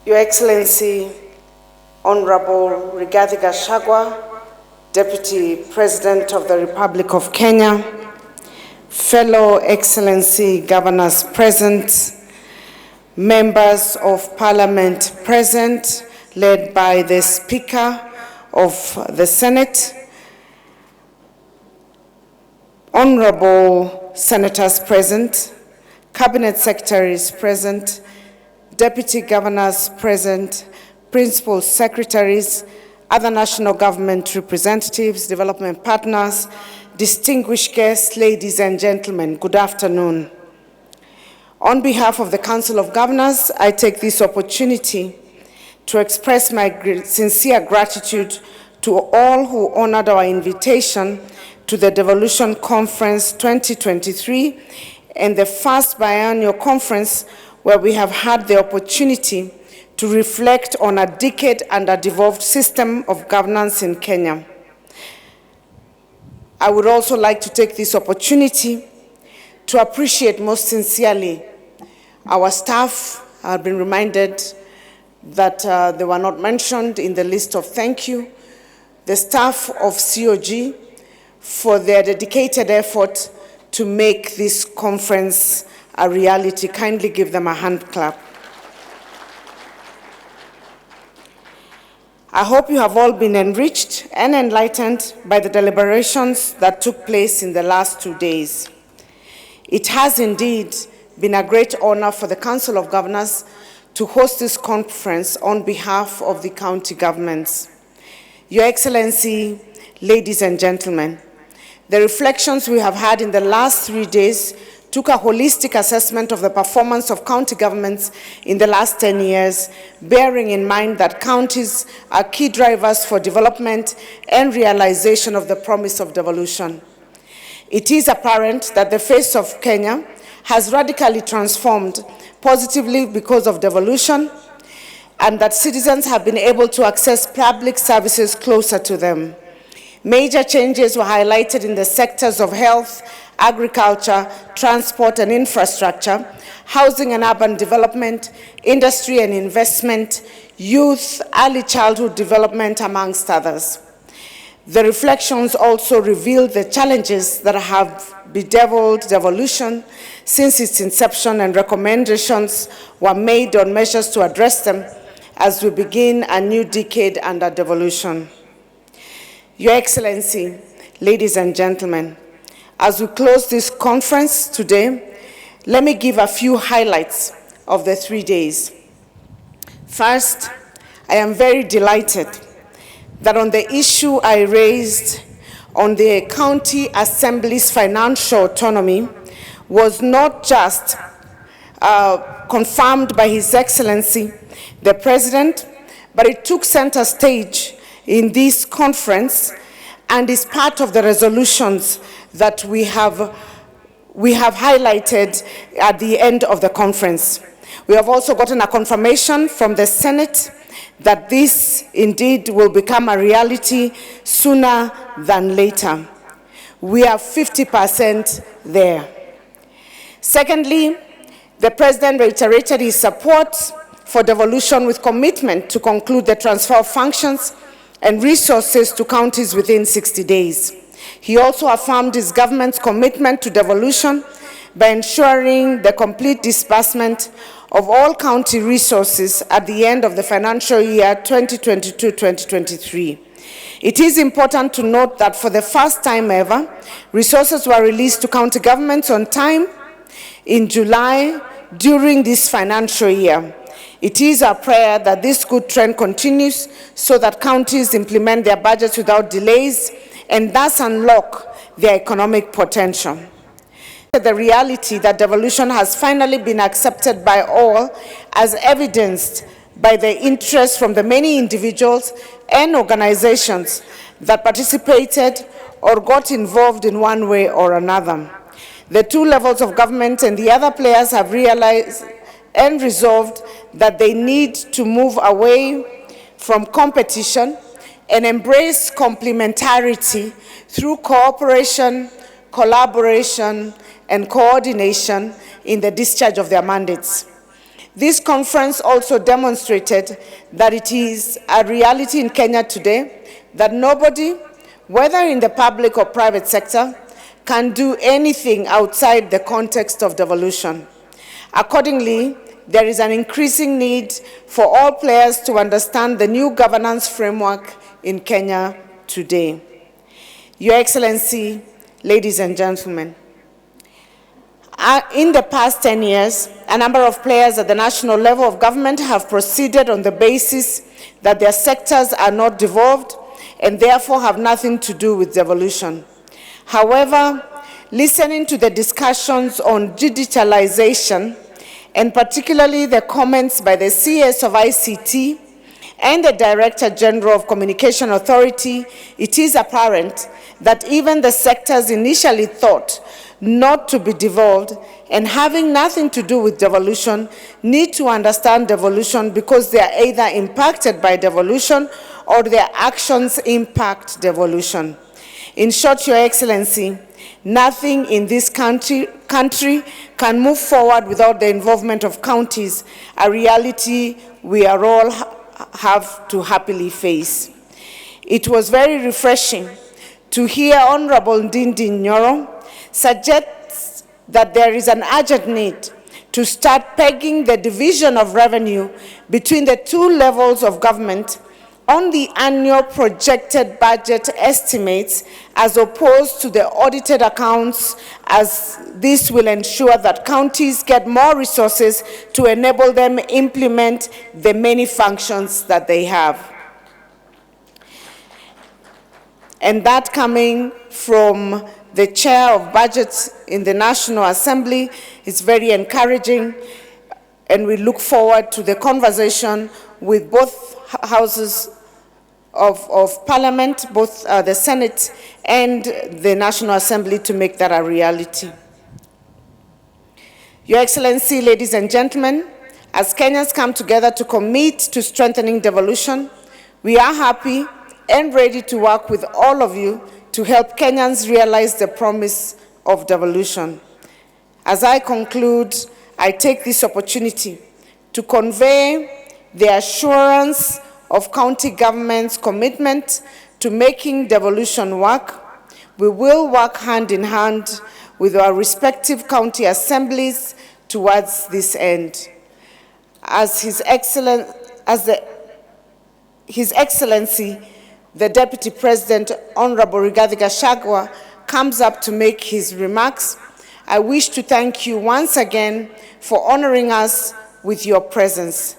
Your Excellency, Honorable Rigathi Gachagua, Deputy President of the Republic of Kenya, fellow Excellency Governors present, members of Parliament present, led by the Speaker of the Senate, Honorable Senators present, Cabinet Secretaries present, Deputy Governors present, Principal Secretaries, other national government representatives, development partners, distinguished guests, ladies and gentlemen, good afternoon. On behalf of the Council of Governors, I take this opportunity to express my sincere gratitude to all who honored our invitation to the Devolution Conference 2023 and the first biannual conference where we have had the opportunity to reflect on a decade and a devolved system of governance in Kenya. I would also like to take this opportunity to appreciate most sincerely our staff. I've been reminded that they were not mentioned in the list of thank you. The staff of COG for their dedicated effort to make this conference a reality. Kindly give them a hand clap. I hope you have all been enriched and enlightened by the deliberations that took place in the last 2 days. It has indeed been a great honor for the Council of Governors to host this conference on behalf of the county governments. Your Excellency, ladies and gentlemen, the reflections we have had in the last 3 days took a holistic assessment of the performance of county governments in the last 10 years, bearing in mind that counties are key drivers for development and realization of the promise of devolution. It is apparent that the face of Kenya has radically transformed positively because of devolution, and that citizens have been able to access public services closer to them. Major changes were highlighted in the sectors of health, agriculture, transport and infrastructure, housing and urban development, industry and investment, youth, early childhood development, amongst others. The reflections also revealed the challenges that have bedeviled devolution since its inception, and recommendations were made on measures to address them as we begin a new decade under devolution. Your Excellency, ladies and gentlemen, as we close this conference today, let me give a few highlights of the 3 days. First, I am very delighted that on the issue I raised on the county assemblies' financial autonomy was not just confirmed by His Excellency, the President, but it took center stage in this conference and is part of the resolutions that we have highlighted at the end of the conference. We have also gotten a confirmation from the Senate that this indeed will become a reality sooner than later. We are 50% there. Secondly, the President reiterated his support for devolution with commitment to conclude the transfer of functions and resources to counties within 60 days. He also affirmed his government's commitment to devolution by ensuring the complete disbursement of all county resources at the end of the financial year 2022-2023. It is important to note that for the first time ever, resources were released to county governments on time in July during this financial year. It is our prayer that this good trend continues so that counties implement their budgets without delays and thus unlock their economic potential. The reality that devolution has finally been accepted by all, as evidenced by the interest from the many individuals and organizations that participated or got involved in one way or another. The two levels of government and the other players have realized and resolved that they need to move away from competition and embrace complementarity through cooperation, collaboration, and coordination in the discharge of their mandates. This conference also demonstrated that it is a reality in Kenya today that nobody, whether in the public or private sector, can do anything outside the context of devolution. Accordingly, there is an increasing need for all players to understand the new governance framework in Kenya today. Your Excellency, ladies and gentlemen, in the past 10 years, a number of players at the national level of government have proceeded on the basis that their sectors are not devolved and therefore have nothing to do with devolution. However, listening to the discussions on digitalization, and particularly the comments by the CS of ICT and the Director General of Communication Authority, it is apparent that even the sectors initially thought not to be devolved and having nothing to do with devolution need to understand devolution because they are either impacted by devolution or their actions impact devolution. In short, Your Excellency, nothing in this country can move forward without the involvement of counties, a reality we are all have to happily face. It was very refreshing to hear Honorable Ndindi Nyoro suggest that there is an urgent need to start pegging the division of revenue between the two levels of government on the annual projected budget estimates as opposed to the audited accounts, as this will ensure that counties get more resources to enable them implement the many functions that they have. And that coming from the Chair of Budgets in the National Assembly is very encouraging, and we look forward to the conversation with both houses of Parliament, both the Senate and the National Assembly, to make that a reality. Your Excellency, ladies and gentlemen, as Kenyans come together to commit to strengthening devolution, we are happy and ready to work with all of you to help Kenyans realize the promise of devolution. As I conclude, I take this opportunity to convey the assurance of county government's commitment to making devolution work. We will work hand in hand with our respective county assemblies towards this end. As His Excellency, the Deputy President, Honorable Rigathi Gachagua, comes up to make his remarks, I wish to thank you once again for honoring us with your presence.